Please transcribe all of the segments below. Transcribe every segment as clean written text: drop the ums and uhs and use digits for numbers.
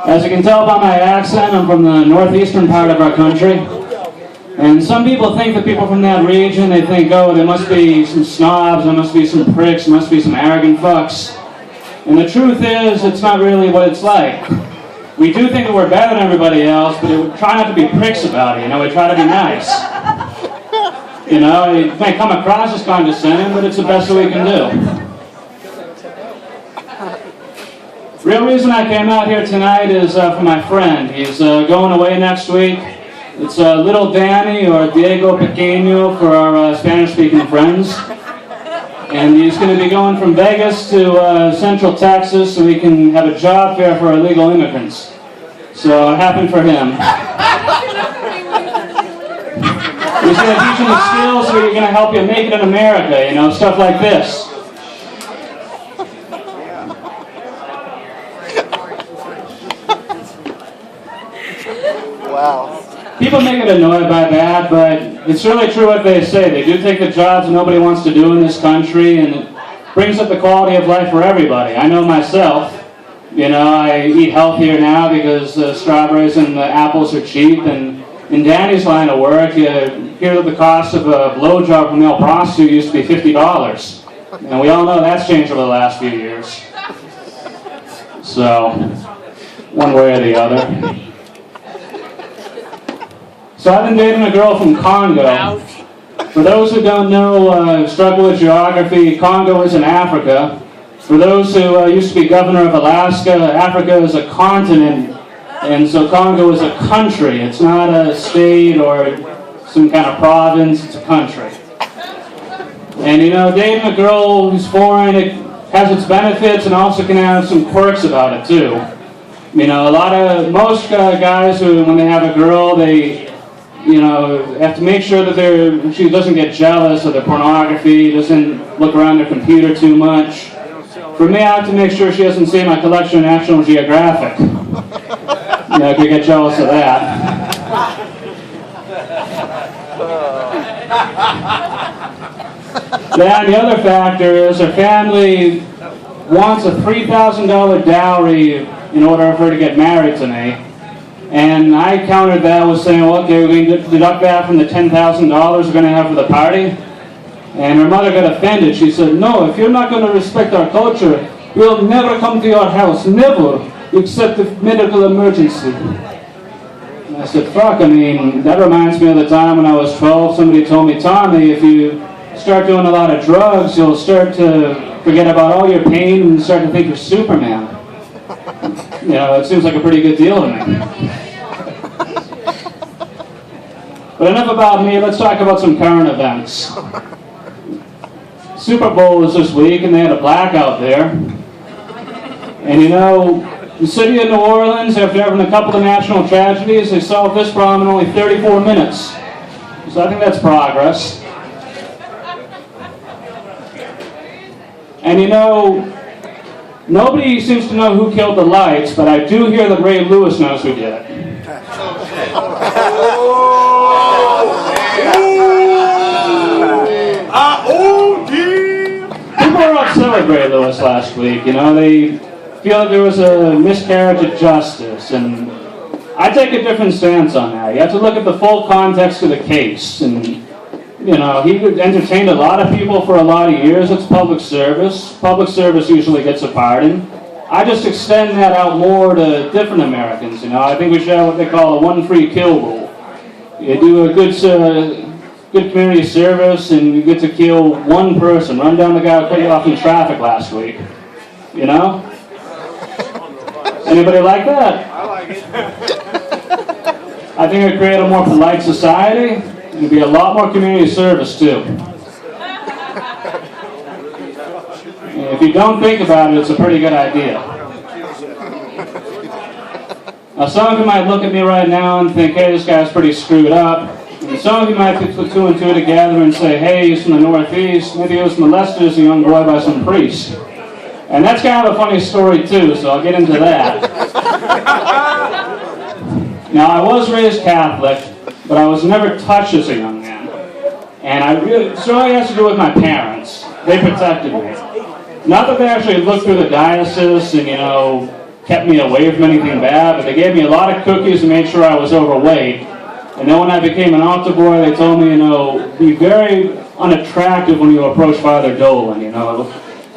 As you can tell by my accent, I'm from the northeastern part of our country. And some people think that people from that region, they think, oh, there must be some snobs, there must be some pricks, there must be some arrogant fucks. And the truth is, it's not really what it's like. We do think that we're better than everybody else, but we try not to be pricks about it, we try to be nice. It may come across as condescending, but it's the best that we can do. Real reason I came out here tonight is for my friend. He's going away next week. It's little Danny, or Diego Pequeño for our Spanish-speaking friends. And he's going to be going from Vegas to Central Texas so he can have a job fair for illegal immigrants. So it happened for him. He's going to teach him the skills that are going to help you make it in America, stuff like this. Wow. People may get annoyed by that, but it's really true what they say. They do take the jobs nobody wants to do in this country, and it brings up the quality of life for everybody. I know myself. I eat healthier now because the strawberries and the apples are cheap, and in Danny's line of work, you hear that the cost of a blowjob from a male prostitute used to be $50. And we all know that's changed over the last few years. So, one way or the other. So I've been dating a girl from Congo. For those who don't know, struggle with geography, Congo is in Africa. For those who used to be governor of Alaska, Africa is a continent, and so Congo is a country. It's not a state or some kind of province, it's a country. And dating a girl who's foreign, it has its benefits and also can have some quirks about it too. Most guys who, when they have a girl, they have to make sure that she doesn't get jealous of their pornography, doesn't look around their computer too much. For me, I have to make sure she doesn't see my collection of National Geographic. I could get jealous of that. Then the other factor is her family wants a $3,000 dowry in order for her to get married to me. And I countered that with saying, well, okay, we're going to deduct that from the $10,000 we're going to have for the party. And her mother got offended. She said, no, if you're not going to respect our culture, we'll never come to your house, never, except if medical emergency. And I said, fuck, that reminds me of the time when I was 12, somebody told me, Tommy, if you start doing a lot of drugs, you'll start to forget about all your pain and start to think you're Superman. It seems like a pretty good deal to me. But enough about me, let's talk about some current events. Super Bowl was this week, and they had a blackout there. And the city of New Orleans, after having a couple of national tragedies, they solved this problem in only 34 minutes. So I think that's progress. And nobody seems to know who killed the lights, but I do hear that Ray Lewis knows who did it. People were upset with Ray Lewis last week. They feel that there was a miscarriage of justice, and I take a different stance on that. You have to look at the full context of the case, and he entertained a lot of people for a lot of years. It's public service. Public service usually gets a pardon. I just extend that out more to different Americans. I think we should have what they call a one free kill rule. You do a good community service, and you get to kill one person. Run down the guy who cut you off in traffic last week. Anybody like that? I like it. I think it'd create a more polite society. It'd be a lot more community service too. And if you don't think about it, it's a pretty good idea. Now, some of you might look at me right now and think, hey, this guy's pretty screwed up. And some of you might put two and two together and say, hey, he's from the Northeast. Maybe he was molested as a young boy by some priest. And that's kind of a funny story too, so I'll get into that. Now, I was raised Catholic, but I was never touched as a young man. And so it has to do with my parents. They protected me. Not that they actually looked through the diocese and, kept me away from anything bad, but they gave me a lot of cookies and made sure I was overweight. And then when I became an altar boy, they told me, be very unattractive when you approach Father Dolan,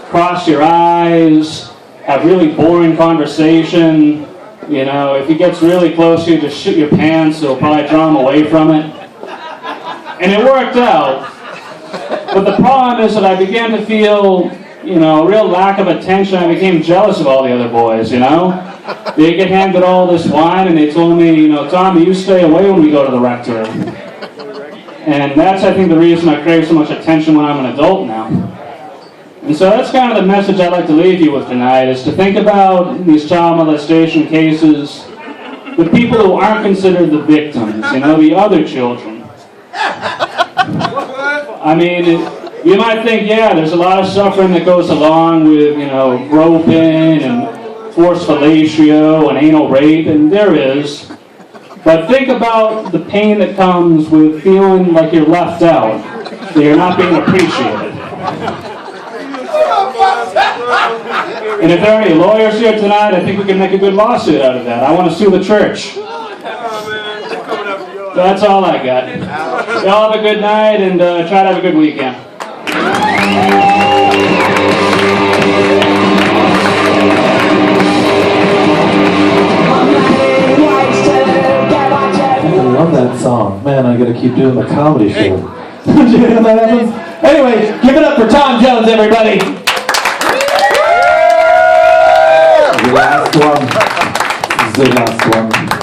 cross your eyes, have really boring conversation, if he gets really close to you, just shit your pants, it'll probably draw him away from it. And it worked out. But the problem is that I began to feel, a real lack of attention. I became jealous of all the other boys, They get handed all this wine, and they told me, Tommy, you stay away when we go to the rectory. And that's, I think, the reason I crave so much attention when I'm an adult now. And so that's kind of the message I'd like to leave you with tonight, is to think about these child molestation cases, the people who aren't considered the victims, the other children. I mean, you might think, there's a lot of suffering that goes along with, groping and forced fellatio and anal rape, and there is. But think about the pain that comes with feeling like you're left out, that you're not being appreciated. And if there are any lawyers here tonight, I think we can make a good lawsuit out of that. I want to sue the church. That's all I got. Y'all have a good night, and try to have a good weekend. I love that song. Man, I gotta keep doing the comedy show. Did you hear that happens? Anyway, give it up for Tom Jones, everybody. The last one. This is the last one.